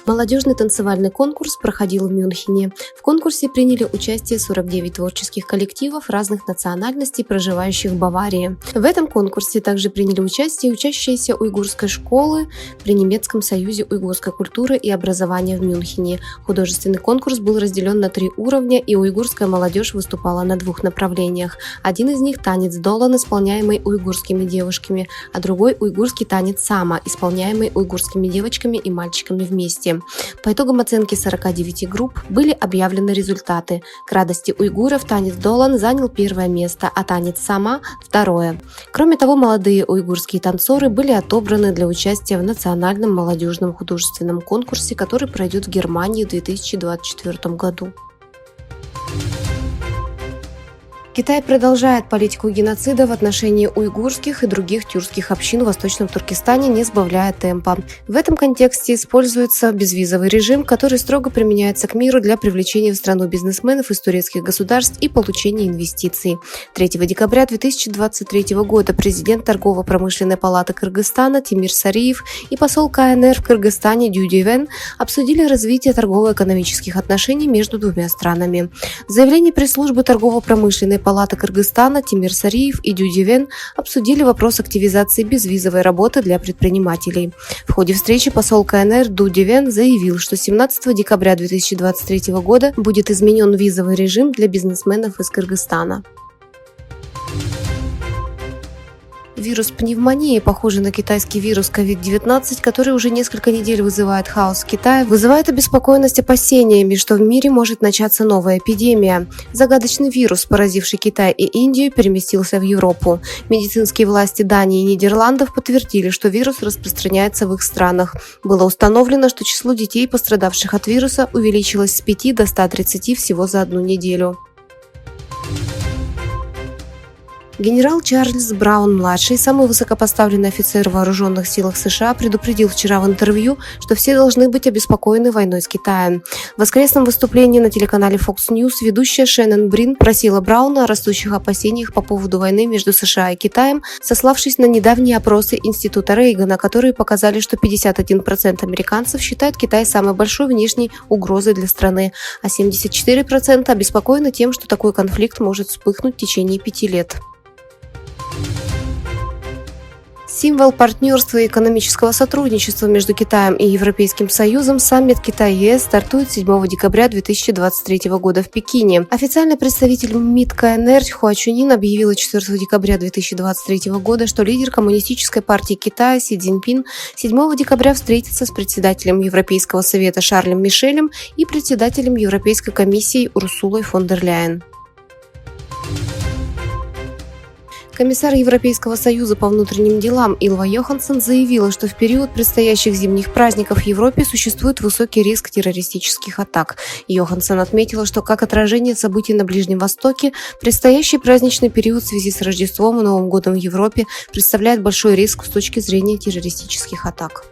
Молодежный танцевальный конкурс проходил в Мюнхене. В конкурсе приняли участие 49 творческих коллективов разных национальностей, проживающих в Баварии. В этом конкурсе также приняли участие учащиеся уйгурской школы при Немецком союзе уйгурской культуры и образования в Мюнхене. Художественный конкурс был разделен на 3 уровня, и уйгурская молодежь выступала на 2 направлениях. Один из них – танец долан, исполняемый уйгурскими девушками, а другой – уйгурский танец сама, исполняемый уйгурскими девочками и мальчиками вместе. По итогам оценки 49 групп были объявлены результаты. К радости уйгуров танец долан занял 1-е место, а танец сама – 2-е. Кроме того, молодые уйгурские танцоры были отобраны для участия в национальном молодежном художественном конкурсе, который пройдет в Германии в 2024 году. Китай продолжает политику геноцида в отношении уйгурских и других тюркских общин в Восточном Туркестане, не сбавляя темпа. В этом контексте используется безвизовый режим, который строго применяется к миру для привлечения в страну бизнесменов из турецких государств и получения инвестиций. 3 декабря 2023 года президент Торгово-промышленной палаты Кыргызстана Тимир Сариев и посол КНР в Кыргызстане Дю Дивен обсудили развитие торгово-экономических отношений между двумя странами. В заявлении пресс-службы Торгово-промышленной палаты Кыргызстана Тимир Сариев и Дю Дивен обсудили вопрос активизации безвизовой работы для предпринимателей. В ходе встречи посол КНР Дю Дивен заявил, что 17 декабря 2023 года будет изменен визовый режим для бизнесменов из Кыргызстана. Вирус пневмонии, похожий на китайский вирус COVID-19, который уже несколько недель вызывает хаос в Китае, вызывает обеспокоенность опасениями, что в мире может начаться новая эпидемия. Загадочный вирус, поразивший Китай и Индию, переместился в Европу. Медицинские власти Дании и Нидерландов подтвердили, что вирус распространяется в их странах. Было установлено, что число детей, пострадавших от вируса, увеличилось с 5 до 130 всего за 1 неделю. Генерал Чарльз Браун-младший, самый высокопоставленный офицер в вооруженных силах США, предупредил вчера в интервью, что все должны быть обеспокоены войной с Китаем. В воскресном выступлении на телеканале Fox News ведущая Шеннон Брин просила Брауна о растущих опасениях по поводу войны между США и Китаем, сославшись на недавние опросы Института Рейгана, которые показали, что 51% американцев считают Китай самой большой внешней угрозой для страны, а 74% обеспокоены тем, что такой конфликт может вспыхнуть в течение 5 лет. Символ партнерства и экономического сотрудничества между Китаем и Европейским Союзом саммит Китай-ЕС стартует 7 декабря 2023 года в Пекине. Официальный представитель МИД КНР Хуа Чунин объявила 4 декабря 2023 года, что лидер Коммунистической партии Китая Си Цзиньпин 7 декабря встретится с председателем Европейского совета Шарлем Мишелем и председателем Европейской комиссии Урсулой фон дер Ляйен. Комиссар Европейского союза по внутренним делам Илва Йоханссон заявила, что в период предстоящих зимних праздников в Европе существует высокий риск террористических атак. Йоханссон отметила, что как отражение событий на Ближнем Востоке, предстоящий праздничный период в связи с Рождеством и Новым годом в Европе представляет большой риск с точки зрения террористических атак.